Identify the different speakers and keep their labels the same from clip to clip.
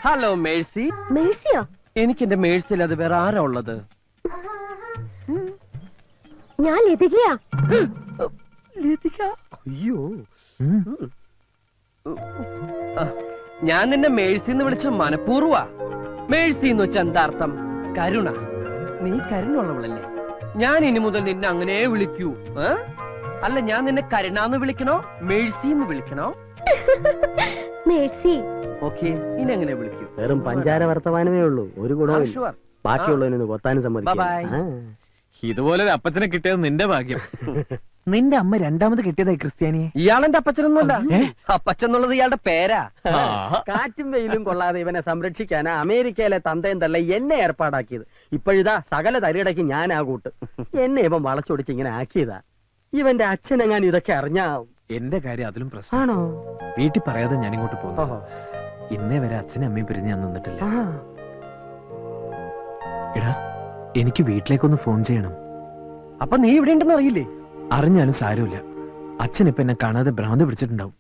Speaker 1: Hello Mercy.
Speaker 2: മേഴ്സിയോ?
Speaker 1: എനിക്ക് എന്റെ മേഴ്സിൽ അത് വേറെ ആരാ ഉള്ളത്?
Speaker 2: ഞാൻ ലതികയാ.
Speaker 1: അയ്യോ, ഞാൻ നിന്നെ മേഴ്സി എന്ന് വിളിച്ച മനഃപൂർവ്വ. മേഴ്സി എന്ന് വെച്ച എന്താ അർത്ഥം? കരുണ. നീ കരുണുള്ളവളല്ലേ? ഞാൻ ഇനി മുതൽ നിന്നെ അങ്ങനെ വിളിക്കൂ. അല്ല, ഞാൻ നിന്നെ കരുണാന്ന് വിളിക്കണോ മേഴ്സി എന്ന് വിളിക്കണോ?
Speaker 2: മേഴ്സി.
Speaker 1: ഓക്കെ, ഇനി എങ്ങനെ വിളിക്കൂ?
Speaker 3: വെറും പഞ്ചാര വർത്തമാനമേ ഉള്ളൂ, ഒരു ഗുണവും ബാക്കിയുള്ളതിന് കൊത്താനും സമ്മതിക്കും.
Speaker 4: ഇതുപോലെ ഒരു അപ്പച്ചനെ കിട്ടിയത് നിന്റെ ഭാഗ്യം. നിന്റെ അമ്മ രണ്ടാമത് കിട്ടിയതായി ക്രിസ്ത്യാനിയെ.
Speaker 1: ഇയാളെന്റെ അപ്പച്ചനൊന്നുമല്ല. അപ്പച്ചെന്നുള്ളത് ഇയാളുടെ പേരാ.
Speaker 3: കാറ്റും വെയിലും കൊള്ളാതെ ഇവനെ സംരക്ഷിക്കാനാ അമേരിക്കയിലെ തന്തയും തള്ള എന്നെ ഏർപ്പാടാക്കിയത്. ഇപ്പോഴിതാ സകല തരികിടയ്ക്ക് ഞാൻ ആ കൂട്ട്. എന്നെ ഇവൻ വളച്ചൊടിച്ച് ഇങ്ങനെ ആക്കിയതാ. ഇവന്റെ അച്ഛനെങ്ങാൻ ഇതൊക്കെ അറിഞ്ഞാ
Speaker 4: എന്റെ കാര്യം അതിലും പ്രശ്നമാണോ? വീട്ടിൽ പറയാതെ ഞാൻ ഇങ്ങോട്ട് പോകുന്നു. ഇന്നേ വരെ അച്ഛനും അമ്മയും പിരിഞ്ഞ് ഞാൻ നിന്നിട്ടില്ല. എടാ, എനിക്ക് വീട്ടിലേക്കൊന്ന് ഫോൺ ചെയ്യണം.
Speaker 1: അപ്പൊ നീ ഇവിടെ ഉണ്ടെന്ന് അറിയില്ലേ?
Speaker 4: അറിഞ്ഞാലും സാരമില്ല. അച്ഛൻ ഇപ്പൊ എന്നെ കാണാതെ ഭ്രാന്ത് പിടിച്ചിട്ടുണ്ടാവും.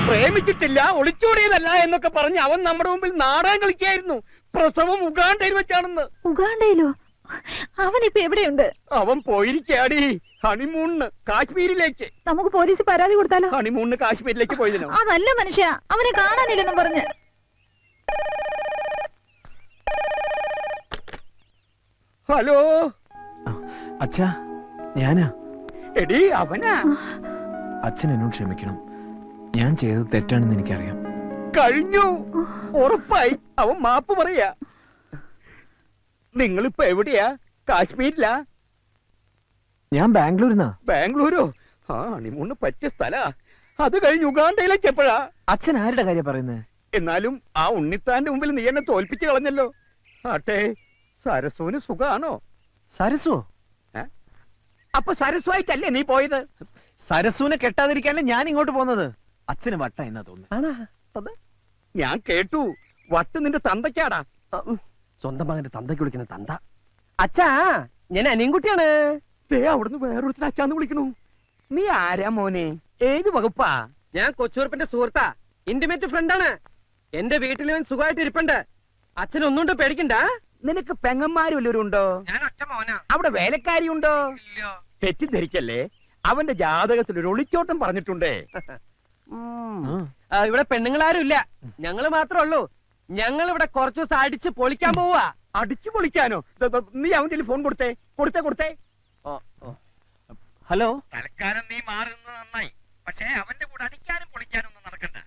Speaker 5: പ്രേമിച്ചിട്ടില്ല, ഒളിച്ചോടിയതല്ല എന്നൊക്കെ പറഞ്ഞ് അവൻ നമ്മുടെ മുമ്പിൽ നാടകം കളിക്കായിരുന്നു. പ്രസവം ഉഗാണ്ടയിൽ വെച്ചാണെന്ന്.
Speaker 2: ഉഗാണ്ടയിലോ? അവനിപ്പോ എവിടെയുണ്ട്?
Speaker 5: അവൻ പോയിരിക്കാടി ഹണിമൂണിന് കാശ്മീരിലേക്ക്.
Speaker 2: നമുക്ക് പോലീസ് പരാതി കൊടുത്താലോ?
Speaker 5: ഹണിമൂണിന് കാശ്മീരിലേക്ക് പോയതിനോ?
Speaker 2: അതല്ല മനുഷ്യ, അവനെ കാണാനില്ലെന്നും പറഞ്ഞ്.
Speaker 5: ഹലോ
Speaker 4: അച്ഛാ, ഞാനാ.
Speaker 5: എടി അവനാ.
Speaker 4: അച്ഛൻ എന്നോട് ക്ഷമിക്കണം. ഞാൻ ചെയ്തത് തെറ്റാണെന്ന് എനിക്കറിയാം.
Speaker 5: കഴിഞ്ഞു, ഉറപ്പായി. അവൻ മാപ്പ് പറയാ. നിങ്ങളിപ്പോ എവിടെയാ? കാശ്മീരിലാ?
Speaker 4: ഞാൻ ബാംഗ്ലൂരിന്നാ.
Speaker 5: ബാംഗ്ലൂരോ? ആ, ഹണിമൂണിന് പറ്റിയ സ്ഥലാ. അത് കഴിഞ്ഞ് ഉഗാണ്ടയിലേക്ക് എപ്പോഴാ?
Speaker 4: അച്ഛൻ ആരുടെ കാര്യം പറയുന്നത്?
Speaker 5: എന്നാലും ആ ഉണ്ണിത്താന്റെ മുമ്പിൽ നീ എന്നെ തോൽപ്പിച്ചു കളഞ്ഞല്ലോ. ആട്ടെ, സരസുവിന് സുഖാണോ?
Speaker 4: സരസോ?
Speaker 5: അപ്പൊ സരസുവായിട്ടല്ലേ നീ പോയത്?
Speaker 4: സരസുവിനെ കെട്ടാതിരിക്കാനല്ലേ ഞാൻ ഇങ്ങോട്ട് പോകുന്നത്. അച്ഛന് വട്ട എന്നാ തോന്നുന്നു.
Speaker 5: ഞാൻ കേട്ടു, വട്ട് നിന്റെ തന്തയ്ക്കാടാ.
Speaker 1: സ്വന്തം മകന്റെ തന്തയ്ക്ക് വിളിക്കുന്ന തന്ത. അച്ഛാ, ഞാൻ അനിയൻകുട്ടിയാണ്.
Speaker 5: അവിടുന്ന് വേറൊരുത്തിന് അച്ഛാന്ന് വിളിക്കണു. നീ ആരാ മോനെ? ഏത് വകുപ്പാ?
Speaker 1: ഞാൻ കൊച്ചുറുപ്പിന്റെ സുഹൃത്താ, ഇന്റിമേറ്റ് ഫ്രണ്ടാണ്. എന്റെ വീട്ടിൽ ഇവൻ സുഖമായിട്ട് ഇരിപ്പുണ്ട്. അച്ഛൻ ഒന്നുകൊണ്ട് പേടിക്കണ്ട.
Speaker 5: നിനക്ക് പെങ്ങന്മാരും വല്ലവരും ഉണ്ടോ?
Speaker 1: ഞാൻ ഒറ്റ മോനാ.
Speaker 5: അവിടെ വേലക്കാരി ഉണ്ടോ? തെറ്റിദ്ധരിക്കല്ലേ, അവന്റെ ജാതകത്തിൽ ഒരു ഒളിച്ചോട്ടം പറഞ്ഞിട്ടുണ്ടേ.
Speaker 1: ഇവിടെ പെണ്ണുങ്ങളാരും ഇല്ല, ഞങ്ങള് മാത്രമേ ഉള്ളൂ. ഞങ്ങൾ ഇവിടെ കുറച്ചു ദിവസം അടിച്ച് പൊളിക്കാൻ പോവാ.
Speaker 5: അടിച്ചു പൊളിക്കാനോ? നീ അവന്റെ ഫോൺ കൊടുത്തേ. കൊടുത്തേ.
Speaker 4: ഹലോ.
Speaker 5: തൽക്കാലം നീ മാറുന്നത് നന്നായി. പക്ഷേ അവന്റെ കൂടെ അടിക്കാനും പൊളിക്കാനും ഒന്നും നടക്കണ്ട.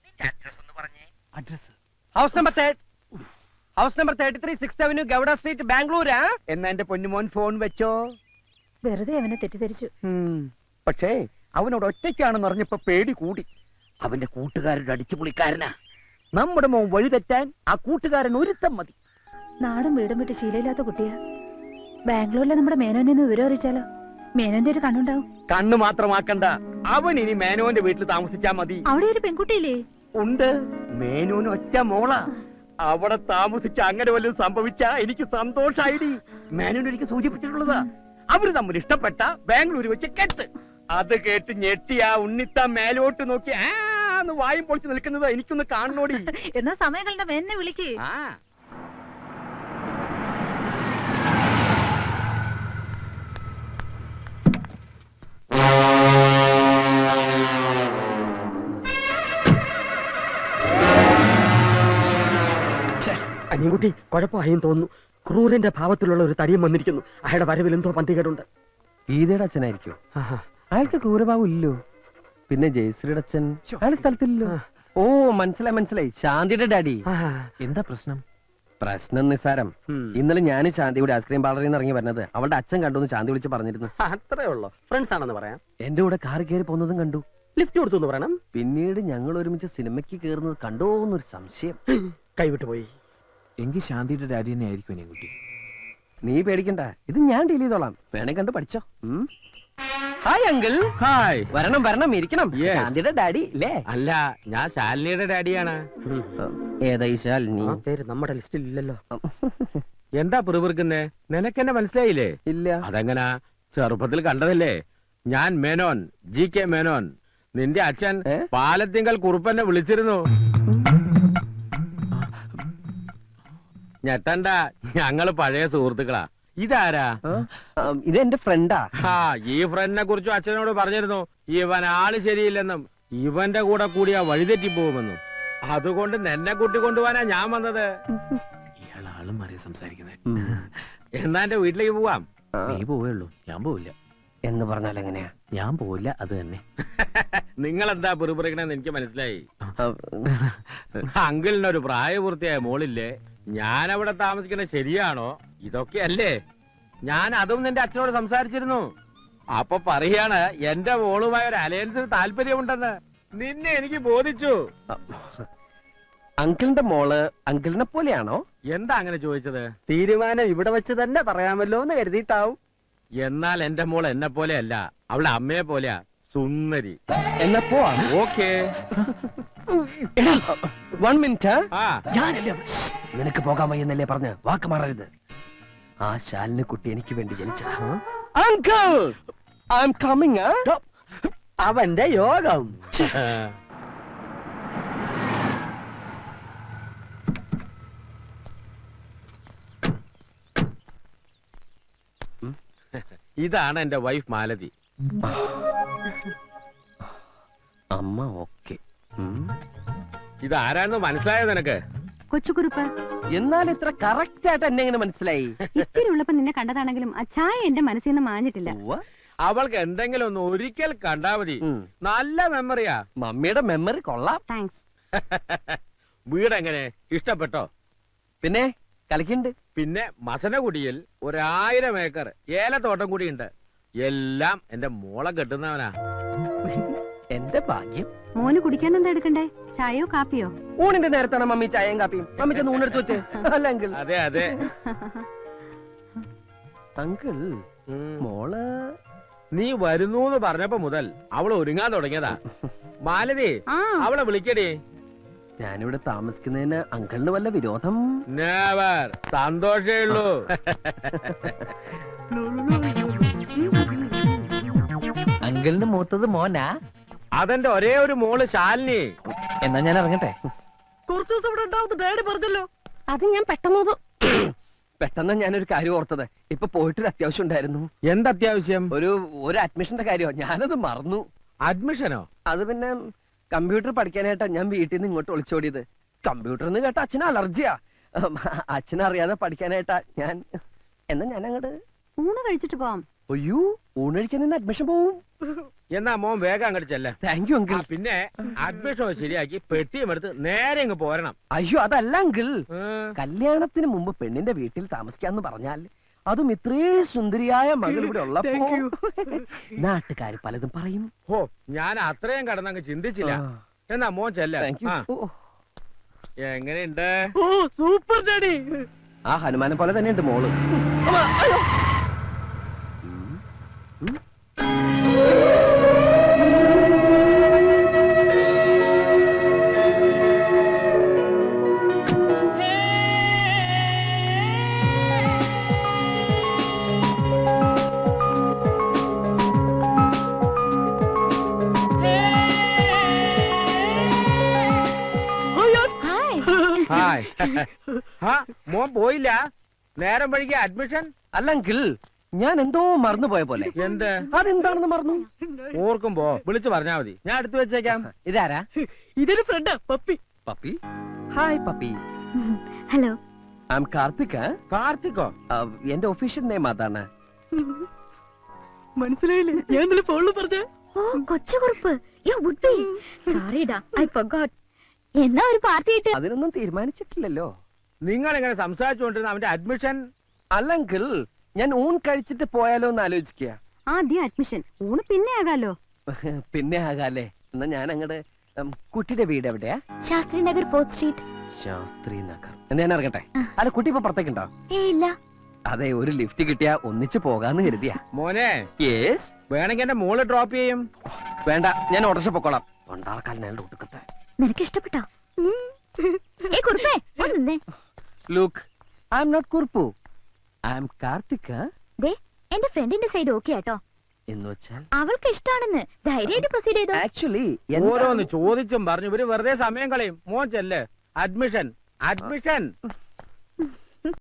Speaker 5: നിന്റെ അഡ്രസ് ഒന്ന് പറഞ്ഞേ.
Speaker 4: Address
Speaker 1: house number 33 6th Avenue, Gowda street, ബാംഗ്ലൂരാ.
Speaker 5: എന്നാ എന്റെ പൊന്നുമോൻ ഫോൺ വെച്ചോ.
Speaker 2: വെറുതെ അവനെ തെറ്റിദ്ധരിച്ചു.
Speaker 5: പക്ഷേ അവനോട് ഒറ്റയ്ക്കാണെന്ന് അറിഞ്ഞപ്പോ പേടി കൂടി. അവന്റെ കൂട്ടുകാരുടെ അടിച്ചുപൊളിക്കാരനാ. നമ്മുടെ മോൻ വഴിതെറ്റാൻ ആ കൂട്ടുകാരൻ ഒരുത്തം മതി.
Speaker 2: നാടും വീടും വിട്ട് ശീലയില്ലാത്ത കുട്ടിയാ. ബാംഗ്ലൂരിലെ നമ്മുടെ മേനോനെ ഒന്ന് വിവരം അറിയിച്ചാലോ? മേനോന്റെ ഒരു കണ്ണുണ്ടാവും.
Speaker 5: കണ്ണു മാത്രമാക്കണ്ട, അവൻ ഇനി മേനോന്റെ വീട്ടിൽ താമസിച്ചാ മതി.
Speaker 2: അവിടെ ഒരു പെൺകുട്ടിയില്ലേ?
Speaker 5: ഉണ്ട്, മേനോന് ഒറ്റ മോളാ. അവിടെ താമസിച്ച അങ്ങനെ വല്ലതും സംഭവിച്ചാ എനിക്ക് സന്തോഷായിടി. മേനോൻ എനിക്ക് സൂചിപ്പിച്ചിട്ടുള്ളതാ. അവര് തമ്മിൽ ഇഷ്ടപ്പെട്ട ബാംഗ്ലൂർ വെച്ച് കെട്ട്. അത് കേട്ട് ഞെട്ടിയാ ഉണ്ണിത്ത മേലോട്ട് നോക്കി ആന്ന് വായും പൊളിച്ച് നിൽക്കുന്നത് എനിക്കൊന്ന് കാണണോടി.
Speaker 2: എന്നാ സമയങ്ങളുടെ മേനെ വിളിക്ക്.
Speaker 3: അനിയൻകുട്ടി കുഴപ്പമായും തോന്നുന്നു. ക്രൂരന്റെ ഭാവത്തിലുള്ള ഒരു തടിയം വന്നിരിക്കുന്നു. അയാളുടെ വരവിൽ എന്തോ പന്തികേടുണ്ട്.
Speaker 1: ഗീതയുടെ അച്ഛനായിരിക്കും. അയാൾക്ക് ക്രൂരഭാവം ഇല്ലോ. പിന്നെ ജയശ്രീയുടെ അച്ഛൻ അയാൾ സ്ഥലത്തില്ലല്ലോ. ഓ, മനസ്സിലായി, ശാന്തിയുടെ ഡാഡി.
Speaker 4: എന്താ പ്രശ്നം?
Speaker 1: പ്രശ്നം നിസ്സാരം. ഇന്നലെ ഞാൻ ശാന്തിയുടെ ഐസ്ക്രീം പാർലറിൽ നിന്ന് ഇറങ്ങി വരുന്നത് അവളുടെ അച്ഛൻ കണ്ടു ശാന്തി വിളിച്ച് പറഞ്ഞിരുന്നു.
Speaker 3: അത്രേ ഉള്ളൂ. ഫ്രണ്ട്സ് ആണെന്ന് പറയാം.
Speaker 1: എന്റെ കൂടെ കാർ കയറി പോകുന്നതും കണ്ടു.
Speaker 3: ലിഫ്റ്റ് കൊടുത്തു എന്ന് പറയണം.
Speaker 1: പിന്നീട് ഞങ്ങൾ ഒരുമിച്ച് സിനിമയ്ക്ക് കയറുന്നത് കണ്ടോ എന്നൊരു സംശയം.
Speaker 3: കൈവിട്ടു പോയി.
Speaker 4: എങ്കിൽ ശാന്തിയുടെ ഡാഡി തന്നെ ആയിരിക്കും എന്നെ കുട്ടി.
Speaker 1: നീ പേടിക്കണ്ട, ഇത് ഞാൻ ഡീൽ ചെയ്തോളാം. വേണേ കണ്ട് പഠിച്ചോ. Hi uncle.
Speaker 5: ഹായ്.
Speaker 1: വരണം ഇരിക്കണം. ശാന്തിയുടെ ഡാഡി അല്ലേ?
Speaker 5: അല്ല, ഞാൻ ശാലിനിയുടെ ഡാഡിയാണ്.
Speaker 1: ഏതാ ഈ ശാലിനി?
Speaker 3: പേര് നമ്മുടെ ലിസ്റ്റിൽ ഇല്ലല്ലോ.
Speaker 5: എന്താ പിറുപിറുക്കുന്നേ? നിനക്കെന്നെ മനസ്സിലായില്ലേ?
Speaker 1: ഇല്ല.
Speaker 5: അതെങ്ങനാ? ചെറുപ്പത്തിൽ കണ്ടതല്ലേ. ഞാൻ മേനോൻ, GK മേനോൻ. നിന്റെ അച്ഛൻ പാലത്തിങ്കൽ കുറുപ്പന്നെ വിളിച്ചിരുന്നു. ഞെട്ടണ്ട, ഞങ്ങള് പഴയ സുഹൃത്തുക്കളാ. ഇതാരാ?
Speaker 1: ഇത് എന്റെ ഫ്രണ്ടാ.
Speaker 5: ഈ ഫ്രണ്ടിനെ കുറിച്ചും അച്ഛനോട് പറഞ്ഞിരുന്നു. ഇവൻ ആള് ശരിയില്ലെന്നും ഇവന്റെ കൂടെ കൂടിയാ വഴിതെറ്റി പോകുമെന്നും. അതുകൊണ്ട് നിന്നെ കൂട്ടിക്കൊണ്ടുപോവാനാ ഞാൻ വന്നത്.
Speaker 4: ഇയാൾ ആളും മാറി സംസാരിക്കുന്നത്.
Speaker 5: എന്നാ എന്റെ വീട്ടിലേക്ക് പോവാം.
Speaker 4: നീ പോവുള്ളൂ, ഞാൻ പോവില്ല.
Speaker 1: എന്ന് പറഞ്ഞാൽ എങ്ങനെയാ?
Speaker 4: ഞാൻ പോവില്ല, അത് തന്നെ.
Speaker 5: നിങ്ങൾ എന്താ പെറുപിറിക്കണെന്ന് എനിക്ക് മനസ്സിലായി. അങ്കിളിനൊരു പ്രായപൂർത്തിയായ മോളില്ലേ? ഞാൻ അവിടെ താമസിക്കുന്നത് ശരിയാണോ? ഇതൊക്കെയല്ലേ? ഞാൻ അതും നിന്റെ അച്ഛനോട് സംസാരിച്ചിരുന്നു. അപ്പൊ പറയാണ് എന്റെ മോളുമായ ഒരു അലയൻസിന് താല്പര്യമുണ്ടെന്ന്. നിന്നെ എനിക്ക് ബോധിച്ചു.
Speaker 1: അങ്കിളിന്റെ മോള് അങ്കിളിനെ പോലെയാണോ?
Speaker 5: എന്താ അങ്ങനെ ചോദിച്ചത്?
Speaker 3: തീരുമാനം ഇവിടെ വെച്ച് തന്നെ പറയാമല്ലോ എന്ന് കരുതിയിട്ടാവും.
Speaker 5: എന്നാൽ എന്റെ മോൾ എന്നെ പോലെയല്ല, അവളുടെ അമ്മയെ പോലെയാ, സുന്ദരി.
Speaker 1: എന്നാ പോവാ.
Speaker 5: ഓക്കേ.
Speaker 1: 1 മിനിറ്റ്.
Speaker 5: ഞാനല്ലേ
Speaker 1: നിനക്ക് പോകാൻ വയ്യെന്നല്ലേ പറഞ്ഞ് വാക്ക് മാറരുത്. ആ ശാലിന് കുട്ടി എനിക്ക് വേണ്ടി ജനിച്ച അങ്കിൾ, ഐ എം കമ്മിങ്.
Speaker 3: അവന്റെ യോഗം.
Speaker 5: ഇതാണ് എന്റെ വൈഫ് മാലതി.
Speaker 1: അമ്മ ഓക്കെ.
Speaker 5: ഇതാരാണെന്ന് മനസ്സിലായോ നിനക്ക്?
Speaker 6: കൊച്ചുകുറുപ്പ്,
Speaker 1: എന്നാൽ ഇത്ര കറക്റ്റ് ആയിട്ട് എന്നെ എങ്ങനെ മനസ്സിലായി?
Speaker 6: ഇത്തിരി ഉള്ളപ്പോ നിന്നെ കണ്ടതാണെങ്കിലും ആ ചായ എന്റെ മനസ്സിൽ നിന്ന് മാഞ്ഞിട്ടില്ല.
Speaker 5: അവൾക്ക് എന്തെങ്കിലും ഒന്ന് ഒരിക്കൽ കണ്ടാ മതി. നല്ല മെമ്മറിയാ.
Speaker 1: മമ്മിയുടെ മെമ്മറി കൊള്ളാം.
Speaker 6: താങ്ക്സ്.
Speaker 5: വീട് എങ്ങനെ, ഇഷ്ടപ്പെട്ടോ?
Speaker 1: പിന്നെ കളിക്കുന്നുണ്ട്.
Speaker 5: പിന്നെ മസനകുടിയിൽ 1000 ഏക്കർ ഏലത്തോട്ടം കൂടിയുണ്ട്. എല്ലാം എന്റെ മോളെ കെട്ടുന്നവനാ.
Speaker 1: എന്റെ ഭാഗ്യം.
Speaker 6: മോന് കുടിക്കാൻ എന്താ എടുക്കണ്ടേ? ചായയോ കാപ്പിയോ?
Speaker 1: ഊണിന്റെ നേരത്താണ് മമ്മി ചായയും കാപ്പിയും. മമ്മി ചെന്ന് ഊണെടുത്ത് വെച്ച്. അല്ല അങ്കിൾ.
Speaker 5: അതെ അതെ.
Speaker 1: അങ്കിൾ, മോള്
Speaker 5: നീ വരുന്നൂന്ന് പറഞ്ഞപ്പോ മുതൽ അവള് ഒരുങ്ങാൻ തുടങ്ങിയതാ. മാലതി, അവളെ വിളിക്കടി.
Speaker 1: ഞാനിവിടെ താമസിക്കുന്നതിന് അങ്കിളിന് വല്ല വിരോധം?
Speaker 5: നെവർ. സന്തോഷേ ഉള്ളൂ.
Speaker 1: അങ്കിളിന് മൂത്തത് മോനാ?
Speaker 5: അതെന്റെ ഒരേ ഒരു മോള് ശാലിനി.
Speaker 1: എന്നാ ഞാൻ ഇറങ്ങട്ടെ.
Speaker 2: കുറച്ചു ദിവസം ഇവിടെ ഉണ്ടാവും ഡാഡി പറഞ്ഞല്ലോ.
Speaker 1: അത് ഞാൻ പെട്ടെന്ന് ഞാനൊരു കാര്യം ഓർത്തത്. ഇപ്പൊ പോയിട്ടൊരു അത്യാവശ്യം ഉണ്ടായിരുന്നു.
Speaker 5: എന്തത്യാവശ്യം?
Speaker 1: ഒരു അഡ്മിഷന്റെ കാര്യമോ, ഞാനത് മറന്നു.
Speaker 5: അഡ്മിഷനോ?
Speaker 1: അത് പിന്നെ കമ്പ്യൂട്ടർ പഠിക്കാനായിട്ടാ ഞാൻ വീട്ടിൽ നിന്ന് ഇങ്ങോട്ട് ഒളിച്ചോടിയത്. കമ്പ്യൂട്ടർ എന്ന് കേട്ട അച്ഛന് അലർജിയാ. അച്ഛനറിയാതെ പഠിക്കാനായിട്ടാ ഞാൻ. എന്നാ ഞാൻ അങ്ങോട്ട്
Speaker 6: ഊണ് കഴിച്ചിട്ട് പോവാം.
Speaker 1: അയ്യോ, ഊണ് കഴിക്കാൻ നിന്ന് അഡ്മിഷൻ പോവും.
Speaker 5: എന്നാ മോൻ വേഗം അങ്ങോട്ട് ചെല്ലേ.
Speaker 1: Thank you uncle.
Speaker 5: പിന്നെ അഡ്മിഷൻ ശരിയാക്കി പെട്ടിയും എടുത്ത് നേരെ ഇങ്ങ് പോരണം.
Speaker 1: അയ്യോ അതല്ല അങ്കിൾ, കല്യാണത്തിന് മുമ്പ് പെണ്ണിന്റെ വീട്ടിൽ താമസിക്കാന്ന് പറഞ്ഞാൽ അതും ഇത്രയും സുന്ദരിയായ മകൾ ഇവിടെ ഉള്ളപ്പോ നാട്ടുകാര് പലതും പറയും.
Speaker 5: ഓ, ഞാൻ അത്രയും കടന്നങ്ങ് ചിന്തിച്ചില്ല. എന്നാ മോൻ ചെല്ല. എങ്ങനെയുണ്ട്?
Speaker 1: Super daddy. ആ ഹനുമാനെ പോലെ തന്നെയുണ്ട് മോള്.
Speaker 5: മോൻ പോയില്ല? നേരം വഴിക്ക് അഡ്മിഷൻ?
Speaker 1: അല്ല അങ്കിൾ, ഞാൻ എന്തോ മറന്നു പോയ പോലെ.
Speaker 5: എന്ത്?
Speaker 1: അതെന്താണെന്ന് മറന്നു.
Speaker 5: ഓർക്കുമ്പോ വിളിച്ചു പറഞ്ഞാ മതി, ഞാൻ എടുത്തു വെച്ചേക്കാം.
Speaker 1: ഇതാരാ?
Speaker 2: ഇതൊരു ഫ്രണ്ടാ, puppy.
Speaker 1: Puppy? Hi puppy.
Speaker 6: Hello,
Speaker 1: I am Karthik.
Speaker 5: കാർത്തിക്കോ?
Speaker 1: എന്റെ ഒഫീഷ്യൽ നെയിം അതാണ്.
Speaker 2: മനസ്സിലായില്ലേ? ഞാൻ ഇന്നലെ ഫോണിൽ പറഞ്ഞ.
Speaker 6: ഓ Kochukurup, you would be sorry ഡാ, ഐ ഫർഗോട്ട്. എന്നാ ഒരു പാർട്ടി ആയിട്ട്?
Speaker 1: അതിനൊന്നും തീരുമാനിച്ചിട്ടില്ലല്ലോ.
Speaker 5: നിങ്ങൾ എങ്ങനെ സംസാരിച്ചുകൊണ്ടിരുന്ന അവന്റെ അഡ്മിഷൻ?
Speaker 1: അല്ല അങ്കിൾ, ഞാൻ ഊൺ കഴിച്ചിട്ട് പോയാലോ എന്ന് ആലോചിക്കുക.
Speaker 6: ആദ്യം അഡ്മിഷൻ, ഊണ് പിന്നെ ആകാലോ.
Speaker 1: പിന്നെ ആകാലേ. എന്നാ ഞാൻ അങ്ങട് കുട്ടിയുടെ വീട് എവിടെയാ?
Speaker 6: Shastri Nagar, 4th street.
Speaker 1: ശാസ്ത്രി നഗർ. എന്നാ ഞാൻ ഇറങ്ങട്ടെ. അല്ല, കുട്ടി ഇപ്പൊ പുറത്തേക്കുണ്ടോ?
Speaker 6: ഇല്ല.
Speaker 1: അതെ, ഒരു ലിഫ്റ്റ് കിട്ടിയാ ഒന്നിച്ച് പോകാന്ന് കരുതിയാ.
Speaker 5: മോനെ,
Speaker 1: യേസ്.
Speaker 5: വേണമെങ്കിൽ എന്റെ മോള് ഡ്രോപ്പ് ചെയ്യും.
Speaker 1: വേണ്ട, ഞാൻ ഓട്ടോറിക്ഷ പൊക്കോളാം. ഉണ്ടാക്കാലിനാളുടെ ഒടുക്കത്തെ.
Speaker 6: നിനക്ക് ഇഷ്ടപ്പെട്ടോ? കുറുപ്പേ ഒന്നേ.
Speaker 1: Look, I am not Kurup, I am Karthik.
Speaker 6: എന്റെ ഫ്രണ്ടിന്റെ സൈഡ് ഓക്കെ ആട്ടോ.
Speaker 1: എന്ന് വെച്ചാൽ
Speaker 6: അവൾക്ക് ഇഷ്ടാണെന്ന് ധൈര്യമായിട്ട് പ്രൊസീഡ് ചെയ്തോ.
Speaker 1: ആക്ച്വലി
Speaker 5: ഓരോന്ന് ചോദിച്ചും പറഞ്ഞു ഇവര് വെറുതെ സമയം കളയും. മോൻ ചെല്ല്. അഡ്മിഷൻ.